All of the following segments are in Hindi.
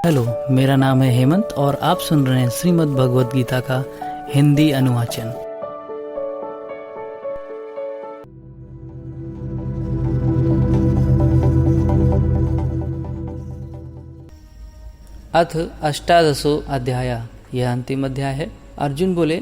हेलो, मेरा नाम है हेमंत और आप सुन रहे हैं श्रीमद् भगवद गीता का हिंदी अनुवाचन। अथ अष्टादशो अध्याय, यह अंतिम अध्याय है। अर्जुन बोले,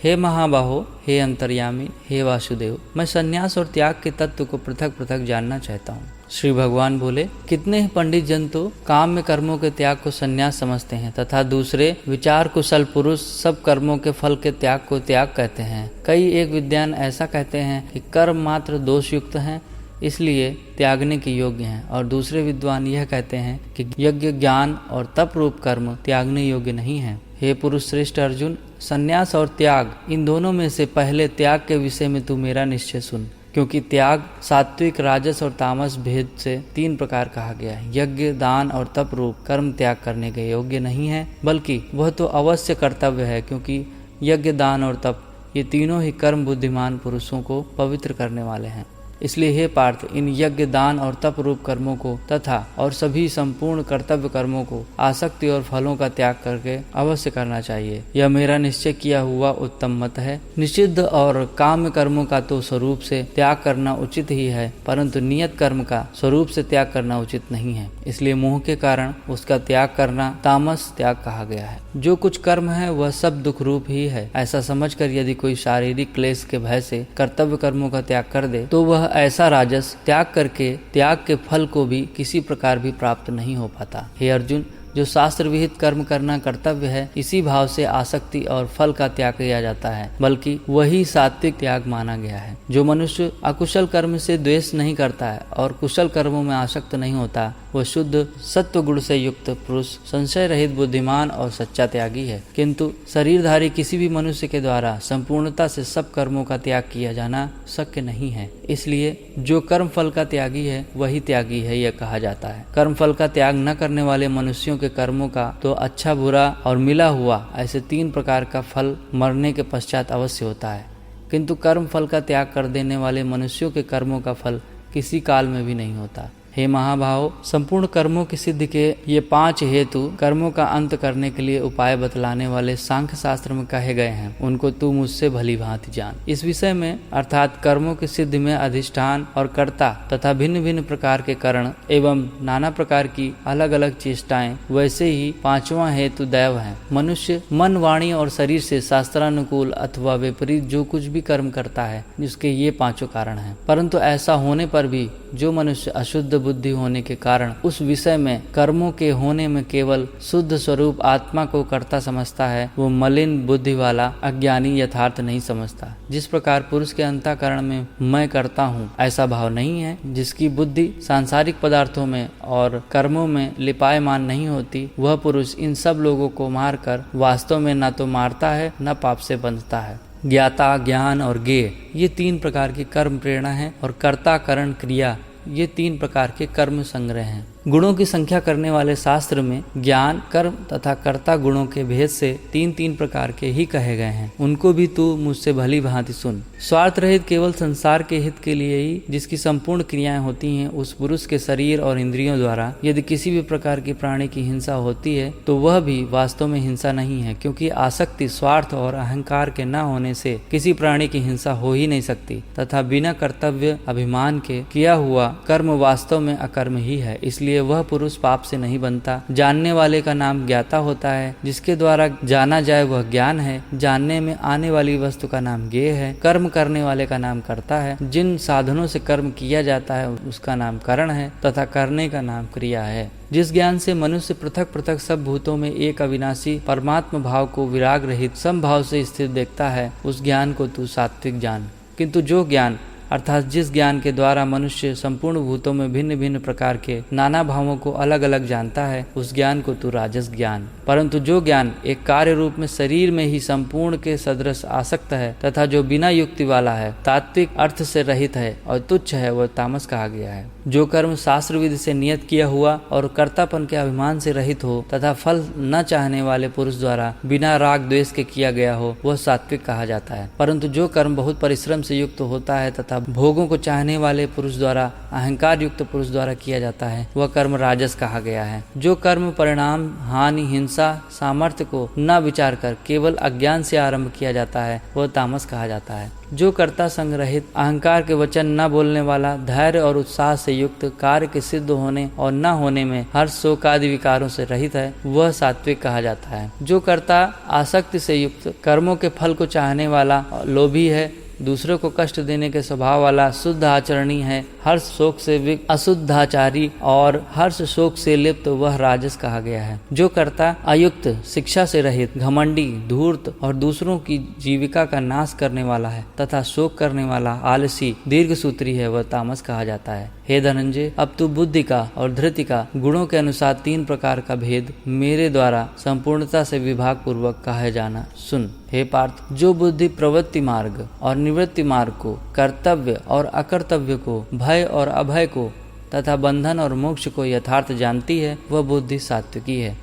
हे महाबाहो, हे अंतर्यामी, हे वासुदेव, मैं संन्यास और त्याग के तत्व को पृथक पृथक जानना चाहता हूँ। श्री भगवान बोले, कितने ही पंडित जन तो काम में कर्मों के त्याग को संन्यास समझते हैं तथा दूसरे विचार कुशल पुरुष सब कर्मों के फल के त्याग को त्याग कहते हैं। कई एक विद्वान ऐसा कहते हैं कि कर्म मात्र दोष युक्त हैं, इसलिए त्यागने के योग्य हैं, और दूसरे विद्वान यह कहते हैं कि यज्ञ, ज्ञान और तप रूप कर्म त्यागने योग्य नहीं है। हे पुरुष श्रेष्ठ अर्जुन, संन्यास और त्याग, इन दोनों में से पहले त्याग के विषय में तू मेरा निश्चय सुन, क्योंकि त्याग सात्विक, राजस और तामस भेद से 3 प्रकार कहा गया है। यज्ञ, दान और तप रूप कर्म त्याग करने के योग्य नहीं है, बल्कि वह तो अवश्य कर्तव्य है, क्योंकि यज्ञ, दान और तप ये तीनों ही कर्म बुद्धिमान पुरुषों को पवित्र करने वाले हैं। इसलिए हे पार्थ, इन यज्ञ, दान और तप रूप कर्मों को तथा और सभी संपूर्ण कर्तव्य कर्मों को आसक्ति और फलों का त्याग करके अवश्य करना चाहिए। यह मेरा निश्चय किया हुआ उत्तम मत है। निषिद्ध और काम्य कर्मों का तो स्वरूप से त्याग करना उचित ही है, परंतु नियत कर्म का स्वरूप से त्याग करना उचित नहीं है। इसलिए मोह के कारण उसका त्याग करना तामस त्याग कहा गया है। जो कुछ कर्म है वह सब दुख रूप ही है। ऐसा समझकर यदि कोई शारीरिक क्लेश के भय से कर्तव्य कर्मों का त्याग कर दे तो वह ऐसा राजस त्याग करके त्याग के फल को भी किसी प्रकार भी प्राप्त नहीं हो पाता। हे अर्जुन, जो शास्त्र विहित कर्म करना कर्तव्य है, इसी भाव से आसक्ति और फल का त्याग किया जाता है, बल्कि वही सात्विक त्याग माना गया है। जो मनुष्य अकुशल कर्म से द्वेष नहीं करता है और कुशल कर्मों में आसक्त नहीं होता, वह शुद्ध सत्व गुण से युक्त पुरुष, संशय रहित, बुद्धिमान और सच्चा त्यागी है। किंतु शरीरधारी किसी भी मनुष्य के द्वारा संपूर्णता से सब कर्मों का त्याग किया जाना शक्य नहीं है। इसलिए जो कर्म फल का त्यागी है वही त्यागी है, यह कहा जाता है। कर्म फल का त्याग न करने वाले मनुष्यों के कर्मों का तो अच्छा, बुरा और मिला हुआ ऐसे 3 प्रकार का फल मरने के पश्चात अवश्य होता है, किंतु कर्म फल का त्याग कर देने वाले मनुष्यों के कर्मों का फल किसी काल में भी नहीं होता। हे महाभाव, संपूर्ण कर्मों की सिद्धि के ये 5 हेतु कर्मों का अंत करने के लिए उपाय बतलाने वाले सांख्य शास्त्र में कहे गए हैं, उनको तू मुझसे भली भांति जान। इस विषय में अर्थात कर्मों की सिद्धि में अधिष्ठान और कर्ता तथा भिन्न भिन्न प्रकार के कारण एवं नाना प्रकार की अलग अलग चेष्टाएं, वैसे ही 5वां हेतु दैव है। मनुष्य मन, वाणी और शरीर से शास्त्रानुकूल अथवा विपरीत जो कुछ भी कर्म करता है, जिसके ये 5 कारण हैं। परंतु ऐसा होने पर भी जो मनुष्य अशुद्ध बुद्धि होने के कारण उस विषय में कर्मों के होने में केवल शुद्ध स्वरूप आत्मा को कर्ता समझता है, वो मलिन बुद्धि वाला अज्ञानी यथार्थ नहीं समझता। जिस प्रकार पुरुष के अंतःकरण में मैं करता हूँ ऐसा भाव नहीं है, जिसकी बुद्धि सांसारिक पदार्थों में और कर्मों में लिपायमान नहीं होती, वह पुरुष इन सब लोगों को मारकर वास्तव में न तो मारता है न पाप से बंधता है। ज्ञाता, ज्ञान और ज्ञेय ये 3 प्रकार की कर्म प्रेरणा है, और कर्ता, करण, क्रिया ये 3 प्रकार के कर्म संग्रह हैं। गुणों की संख्या करने वाले शास्त्र में ज्ञान, कर्म तथा कर्ता गुणों के भेद से 3 प्रकार के ही कहे गए हैं। उनको भी तू मुझसे भली भांति सुन। स्वार्थ रहित केवल संसार के हित के लिए ही जिसकी संपूर्ण क्रियाएं होती हैं, उस पुरुष के शरीर और इंद्रियों द्वारा यदि किसी भी प्रकार की प्राणी की हिंसा होती है तो वह भी वास्तव में हिंसा नहीं है, क्योंकि आसक्ति, स्वार्थ और अहंकार के न होने से किसी प्राणी की हिंसा हो ही नहीं सकती, तथा बिना कर्तव्य अभिमान के किया हुआ कर्म वास्तव में अकर्म ही है। इसलिए वह पुरुष पाप से नहीं बनता। जानने वाले का नाम ज्ञाता होता है, जिसके द्वारा जाना जाए वह ज्ञान है। जानने में आने वाली वस्तु का नाम ज्ञेय है। कर्म करने वाले का नाम कर्ता है। जिन साधनों से कर्म किया जाता है उसका नाम करण है, तथा करने का नाम क्रिया है। जिस ज्ञान से मनुष्य पृथक पृथक सब भूतों में एक अविनाशी परमात्मा भाव को विराग रहित समभाव से स्थित देखता है, उस ज्ञान को तू सात्विक जान। किंतु जो ज्ञान अर्थात जिस ज्ञान के द्वारा मनुष्य संपूर्ण भूतों में भिन्न भिन्न प्रकार के नाना भावों को अलग अलग जानता है, उस ज्ञान को तू राजस ज्ञान। परंतु जो ज्ञान एक कार्य रूप में शरीर में ही संपूर्ण के सदृश आसक्त है तथा जो बिना युक्ति वाला है, तात्विक अर्थ से रहित है और तुच्छ है, वह तामस कहा गया है। जो कर्म शास्त्र विधि से नियत किया हुआ और कर्तापन के अभिमान से रहित हो तथा फल न चाहने वाले पुरुष द्वारा बिना राग द्वेष के किया गया हो, वह सात्विक कहा जाता है। परंतु जो कर्म बहुत परिश्रम से युक्त होता है तथा तथा भोगों को चाहने वाले पुरुष द्वारा, अहंकार युक्त पुरुष द्वारा किया जाता है वह कर्म राजस कहा गया है। जो कर्म परिणाम, हानि, हिंसा, सामर्थ्य को न विचार कर केवल अज्ञान से आरंभ किया जाता है वह तामस कहा जाता है। जो कर्ता संग्रहित, अहंकार के वचन न बोलने वाला, धैर्य और उत्साह से युक्त, कार्य के सिद्ध होने और न होने में हर्ष, शोक आदि विकारों से रहित है वह सात्विक कहा जाता है। जो कर्ता आसक्ति से युक्त, कर्मों के फल को चाहने वाला, लोभी है, दूसरों को कष्ट देने के स्वभाव वाला, शुद्ध आचरणी है, हर्ष शोक से अशुद्धाचारी और हर्ष शोक से लिप्त वह राजस कहा गया है। जो कर्ता अयुक्त, शिक्षा से रहित, घमंडी, धूर्त और दूसरों की जीविका का नाश करने वाला है तथा शोक करने वाला, आलसी, दीर्घसूत्री है वह तामस कहा जाता है। हे धनंजय, अब तू बुद्धि का और धृति का गुणों के अनुसार 3 प्रकार का भेद मेरे द्वारा संपूर्णता से विभाग पूर्वक कहा जाना सुन। हे पार्थ, जो बुद्धि प्रवृत्ति मार्ग और निवृत्ति मार्ग को, कर्तव्य और अकर्तव्य को, भय और अभय को तथा बंधन और मोक्ष को यथार्थ जानती है वह बुद्धि सात्विकी है।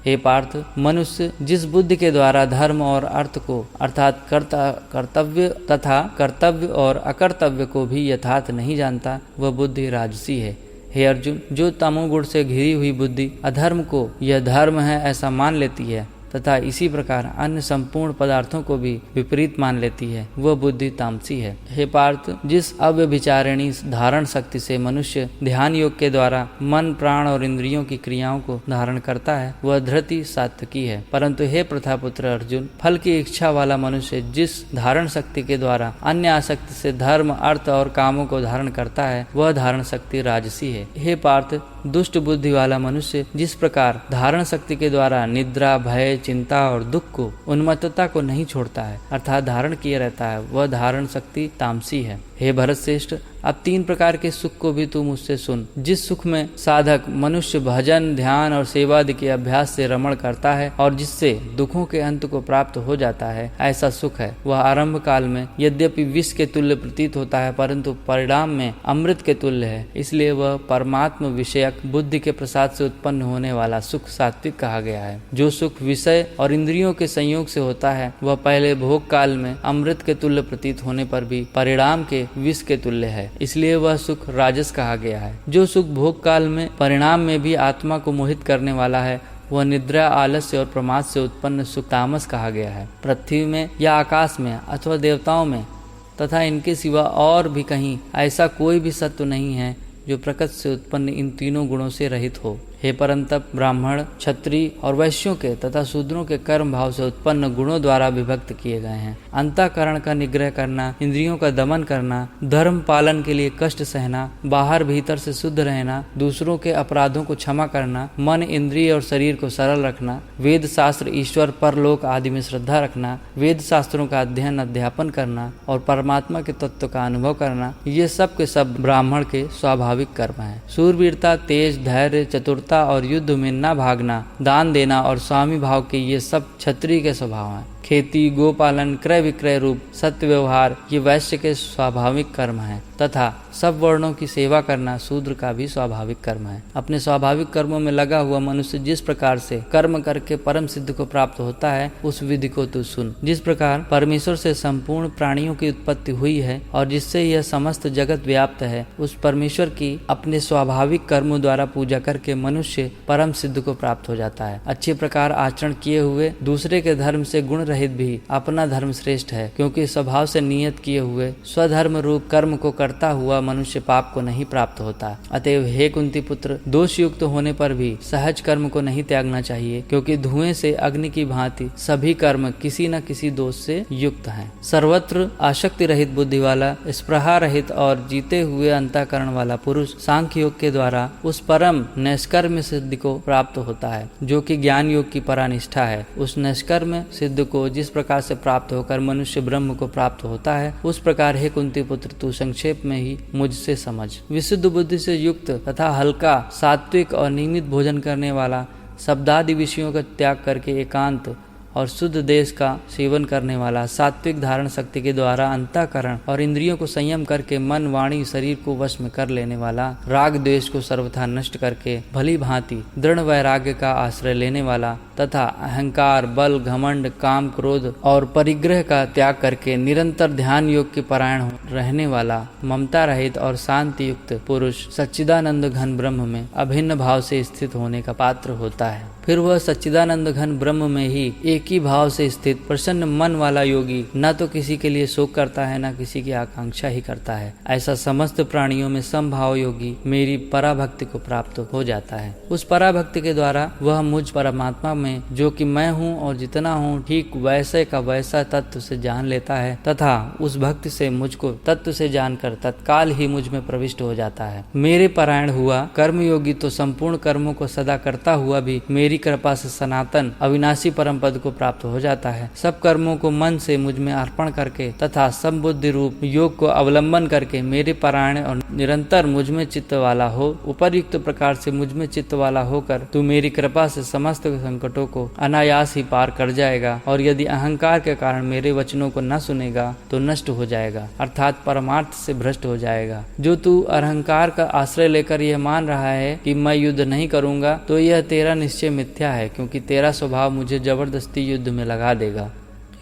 हे पार्थ, मनुष्य जिस बुद्धि के द्वारा धर्म और अर्थ को अर्थात कर्तव्य तथा कर्तव्य और अकर्तव्य को भी यथार्थ नहीं जानता वह बुद्धि राजसी है। हे अर्जुन, जो तमोगुण से घिरी हुई बुद्धि अधर्म को यह धर्म है ऐसा मान लेती है तथा इसी प्रकार अन्य संपूर्ण पदार्थों को भी विपरीत मान लेती है वह बुद्धि तामसी है। हे पार्थ, जिस अव्यभिचारिणी धारण शक्ति से मनुष्य ध्यान योग के द्वारा मन, प्राण और इंद्रियों की क्रियाओं को धारण करता है वह धृति सात्विकी है। परंतु हे प्रथापुत्र अर्जुन, फल की इच्छा वाला मनुष्य जिस धारण शक्ति के द्वारा अन्य आसक्ति से धर्म, अर्थ और कामों को धारण करता है वह धारण शक्ति राजसी है। हे पार्थ, दुष्ट बुद्धि वाला मनुष्य जिस प्रकार धारण शक्ति के द्वारा निद्रा, भय, चिंता और दुख को, उन्मत्तता को नहीं छोड़ता है अर्थात धारण किए रहता है वह धारण शक्ति तामसी है। हे भरत श्रेष्ठ, अब 3 प्रकार के सुख को भी तू मुझसे सुन। जिस सुख में साधक मनुष्य भजन, ध्यान और सेवादि के अभ्यास से रमण करता है और जिससे दुखों के अंत को प्राप्त हो जाता है ऐसा सुख है वह आरंभ काल में यद्यपि विष के तुल्य प्रतीत होता है परंतु परिणाम में अमृत के तुल्य है, इसलिए वह परमात्म विषयक बुद्धि के प्रसाद से उत्पन्न होने वाला सुख सात्विक कहा गया है। जो सुख विषय और इंद्रियों के संयोग से होता है वह पहले भोग काल में अमृत के तुल्य प्रतीत होने पर भी परिणाम के विष के तुल्य है, इसलिए वह सुख राजस कहा गया है। जो सुख भोग काल में परिणाम में भी आत्मा को मोहित करने वाला है वह निद्रा, आलस्य और प्रमाद से उत्पन्न सुख तामस कहा गया है। पृथ्वी में या आकाश में अथवा देवताओं में तथा इनके सिवा और भी कहीं ऐसा कोई भी सत्व नहीं है जो प्रकृति से उत्पन्न इन तीनों गुणों से रहित हो। हे परंतप, ब्राह्मण, क्षत्रिय और वैश्यों के तथा शूद्रों के कर्म भाव से उत्पन्न गुणों द्वारा विभक्त किए गए हैं। अंतःकरण का निग्रह करना, इंद्रियों का दमन करना, धर्म पालन के लिए कष्ट सहना, बाहर भीतर से शुद्ध रहना, दूसरों के अपराधों को क्षमा करना, मन, इंद्रिय और शरीर को सरल रखना, वेद शास्त्र, ईश्वर, परलोक आदि में श्रद्धा रखना, वेद शास्त्रों का अध्ययन अध्यापन करना और परमात्मा के तत्व का अनुभव करना, ये सब के सब ब्राह्मण के स्वाभाविक कर्म है। शूरवीरता, तेज, धैर्य, चतुरता और युद्ध में न भागना, दान देना और स्वामी भाव के ये सब क्षत्रिय के स्वभाव हैं। खेती, गोपालन, क्रय विक्रय रूप सत्य व्यवहार ये वैश्य के स्वाभाविक कर्म हैं तथा सब वर्णों की सेवा करना शूद्र का भी स्वाभाविक कर्म है। अपने स्वाभाविक कर्मों में लगा हुआ मनुष्य जिस प्रकार से कर्म करके परम सिद्ध को प्राप्त होता है उस विधि को तू सुन। जिस प्रकार परमेश्वर से संपूर्ण प्राणियों की उत्पत्ति हुई है और जिससे यह समस्त जगत व्याप्त है, उस परमेश्वर की अपने स्वाभाविक कर्मों द्वारा पूजा करके मनुष्य परम सिद्ध को प्राप्त हो जाता है। अच्छे प्रकार आचरण किए हुए दूसरे के धर्म से गुण रहित भी अपना धर्म श्रेष्ठ है, क्योंकि स्वभाव से नियत किए हुए स्वधर्म रूप कर्म को करता हुआ मनुष्य पाप को नहीं प्राप्त होता। अतएव हे कुंती पुत्र, दोष युक्त होने पर भी सहज कर्म को नहीं त्यागना चाहिए, क्योंकि धुएं से अग्नि की भांति सभी कर्म किसी न किसी दोष से युक्त हैं। सर्वत्र आसक्ति रहित बुद्धि वाला, स्पृहा रहित और जीते हुए अंतःकरण वाला पुरुष सांख्य योग के द्वारा उस परम निष्कर्म सिद्धि को प्राप्त होता है जो कि ज्ञान योग की परानिष्ठा है। उस निष्कर्म सिद्ध को जिस प्रकार से प्राप्त होकर मनुष्य ब्रह्म को प्राप्त होता है, उस प्रकार हे कुंती पुत्र तू संक्षेप में ही मुझसे समझ। विशुद्ध बुद्धि से युक्त तथा हल्का, सात्विक और नियमित भोजन करने वाला, शब्दादि विषयों का त्याग करके एकांत और शुद्ध देश का सेवन करने वाला, सात्विक धारण शक्ति के द्वारा अंतःकरण और इंद्रियों को संयम करके मन, वाणी, शरीर को वश में कर लेने वाला, राग द्वेष को सर्वथा नष्ट करके भली भांति दृढ़ वैराग्य का आश्रय लेने वाला तथा अहंकार, बल, घमंड, काम, क्रोध और परिग्रह का त्याग करके निरंतर ध्यान योग के परायण रहने वाला ममता रहित और शांति युक्त पुरुष सच्चिदानंद घन ब्रह्म में अभिन्न भाव से स्थित होने का पात्र होता है। फिर वह सच्चिदानंद घन ब्रह्म में ही एक ही भाव से स्थित प्रसन्न मन वाला योगी न तो किसी के लिए शोक करता है, न किसी की आकांक्षा ही करता है। ऐसा समस्त प्राणियों में समभाव योगी मेरी पराभक्ति को प्राप्त हो जाता है। उस पराभक्ति के द्वारा वह मुझ परमात्मा में जो कि मैं हूँ और जितना हूँ ठीक वैसे का वैसा तत्व से जान लेता है तथा उस भक्ति से मुझको तत्व से जानकर तत्काल ही मुझ में प्रविष्ट हो जाता है। मेरे परायण हुआ कर्मयोगी तो संपूर्ण कर्मों को सदा करता हुआ भी मेरी कृपा से सनातन अविनाशी परम पद को प्राप्त हो जाता है। सब कर्मों को मन से मुझ में अर्पण करके तथा संबुद्धि रूप योग को अवलंबन करके मेरे परायण और निरंतर मुझ में चित्त वाला हो, उपरयुक्त प्रकार से मुझ में चित्त वाला होकर तू मेरी कृपा से समस्त संकटों को अनायास ही पार कर जाएगा। और यदि अहंकार के कारण मेरे वचनों को न सुनेगा तो नष्ट हो जाएगा, अर्थात परमार्थ से भ्रष्ट हो जाएगा। जो तू अहंकार का आश्रय लेकर यह मान रहा है कि मैं युद्ध नहीं करूंगा, तो यह तेरा निश्चय मिथ्या है, क्योंकि तेरा स्वभाव मुझे जबरदस्ती युद्ध में लगा देगा।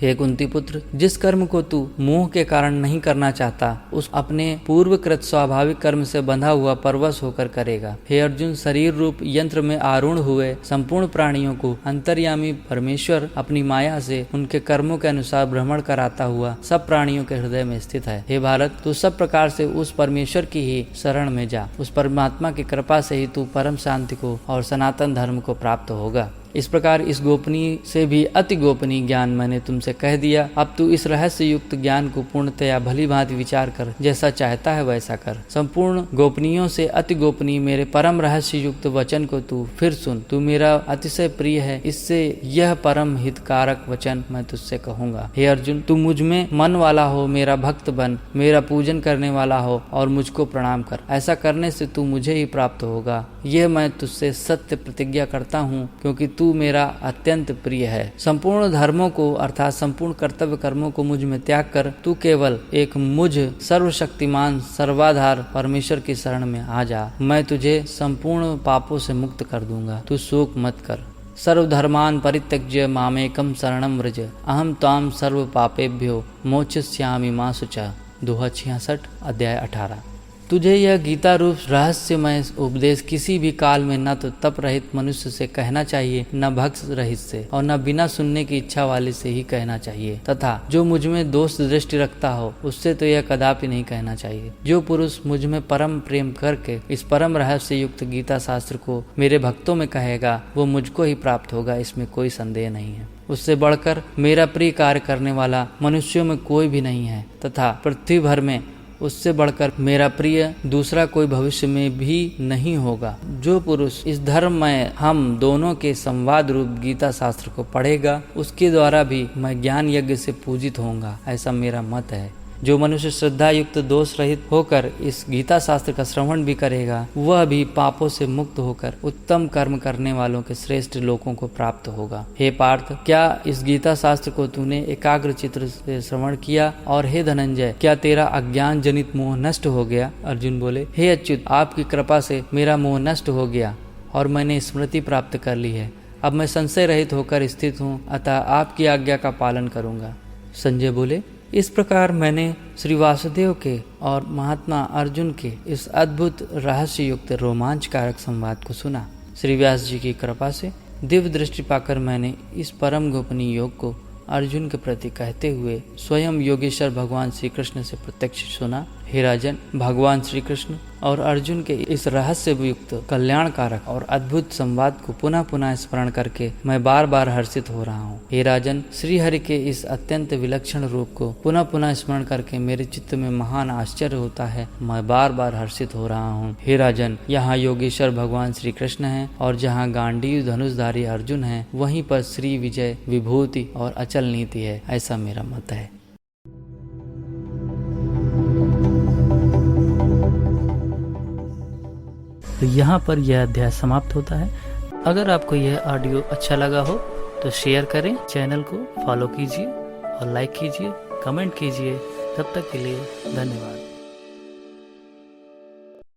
हे कुंती पुत्र, जिस कर्म को तू मोह के कारण नहीं करना चाहता, उस अपने पूर्वकृत स्वाभाविक कर्म से बंधा हुआ परवश होकर करेगा। हे अर्जुन, शरीर रूप यंत्र में आरूढ़ हुए संपूर्ण प्राणियों को अंतर्यामी परमेश्वर अपनी माया से उनके कर्मों के अनुसार भ्रमण कराता हुआ सब प्राणियों के हृदय में स्थित है। हे भारत, तू सब प्रकार से उस परमेश्वर की ही शरण में जा। उस परमात्मा की कृपा से ही तू परम शांति को और सनातन धर्म को प्राप्त होगा। इस प्रकार इस गोपनीय से भी अति गोपनीय ज्ञान मैंने तुमसे कह दिया। अब तू इस रहस्य युक्त ज्ञान को पूर्णतया भली भांति विचार कर, जैसा चाहता है वैसा कर। संपूर्ण गोपनीयों से अति गोपनीय मेरे परम रहस्य युक्त वचन को तू फिर सुन। तू मेरा अतिशय प्रिय है, इससे यह परम हितकारक वचन मैं तुझसे कहूंगा। हे अर्जुन, तू मुझ में मन वाला हो, मेरा भक्त बन, मेरा पूजन करने वाला हो और मुझको प्रणाम कर। ऐसा करने से तू मुझे ही प्राप्त होगा। यह मैं तुझसे सत्य प्रतिज्ञा करता हूँ, क्योंकि तू मेरा अत्यंत प्रिय है। संपूर्ण धर्मों को अर्थात संपूर्ण कर्तव्य कर्मों को मुझ में त्याग कर तू केवल एक मुझ सर्वशक्तिमान सर्वाधार परमेश्वर की शरण में आ जा। मैं तुझे संपूर्ण पापों से मुक्त कर दूंगा। तू शोक मत कर। सर्वधर्मान परित्यज्य मामेकम शरणम व्रज, अहम त्वाम सर्व पापेभ्यो मोक्षयिष्यामि मा शुचा। दोहा 66 अध्याय 18। तुझे यह गीता रूप रहस्यमय उपदेश किसी भी काल में न तो तप रहित मनुष्य से कहना चाहिए, न भक्त रहित से, और न बिना सुनने की इच्छा वाले से ही कहना चाहिए। तथा जो मुझ में दोष दृष्टि रखता हो उससे तो यह कदापि नहीं कहना चाहिए। जो पुरुष मुझ में परम प्रेम करके इस परम रहस्य युक्त गीता शास्त्र को मेरे भक्तों में कहेगा, वो मुझको ही प्राप्त होगा, इसमें कोई संदेह नहीं है। उससे बढ़कर मेरा प्रिय कार्य करने वाला मनुष्यों में कोई भी नहीं है, तथा पृथ्वी भर में उससे बढ़कर मेरा प्रिय दूसरा कोई भविष्य में भी नहीं होगा। जो पुरुष इस धर्म में हम दोनों के संवाद रूप गीता शास्त्र को पढ़ेगा, उसके द्वारा भी मैं ज्ञान यज्ञ से पूजित होऊंगा, ऐसा मेरा मत है। जो मनुष्य श्रद्धा युक्त दोष रहित होकर इस गीता शास्त्र का श्रवण भी करेगा, वह भी पापों से मुक्त होकर उत्तम कर्म करने वालों के श्रेष्ठ लोकों को प्राप्त होगा। हे पार्थ, क्या इस गीता शास्त्र को तूने एकाग्र चित्र से श्रवण किया? और हे धनंजय, क्या तेरा अज्ञान जनित मोह नष्ट हो गया? अर्जुन बोले, हे अच्युत, आपकी कृपा से मेरा मोह नष्ट हो गया और मैंने स्मृति प्राप्त कर ली है। अब मैं संशय रहित होकर स्थित हूँ, अतः आपकी आज्ञा का पालन करूंगा। संजय बोले, इस प्रकार मैंने श्री वासुदेव के और महात्मा अर्जुन के इस अद्भुत रहस्य युक्त रोमांचकारक संवाद को सुना। श्री व्यास जी की कृपा से दिव्य दृष्टि पाकर मैंने इस परम गोपनीय योग को अर्जुन के प्रति कहते हुए स्वयं योगेश्वर भगवान श्री कृष्ण से प्रत्यक्ष सुना। हे राजन, भगवान श्री कृष्ण और अर्जुन के इस रहस्य युक्त कल्याणकारक और अद्भुत संवाद को पुनः पुनः स्मरण करके मैं बार बार हर्षित हो रहा हूँ। हे राजन, श्री हरि के इस अत्यंत विलक्षण रूप को पुनः पुनः स्मरण करके मेरे चित्त में महान आश्चर्य होता है। मैं बार बार हर्षित हो रहा हूँ। हे राजन, यहाँ योगेश्वर भगवान श्री कृष्ण है और जहाँ गांडीव धनुषधारी अर्जुन है, वहीं पर श्री विजय विभूति और अचल नीति है, ऐसा मेरा मत है। तो यहाँ पर यह अध्याय समाप्त होता है। अगर आपको यह ऑडियो अच्छा लगा हो तो शेयर करें, चैनल को फॉलो कीजिए और लाइक कीजिए, कमेंट कीजिए। तब तक के लिए धन्यवाद।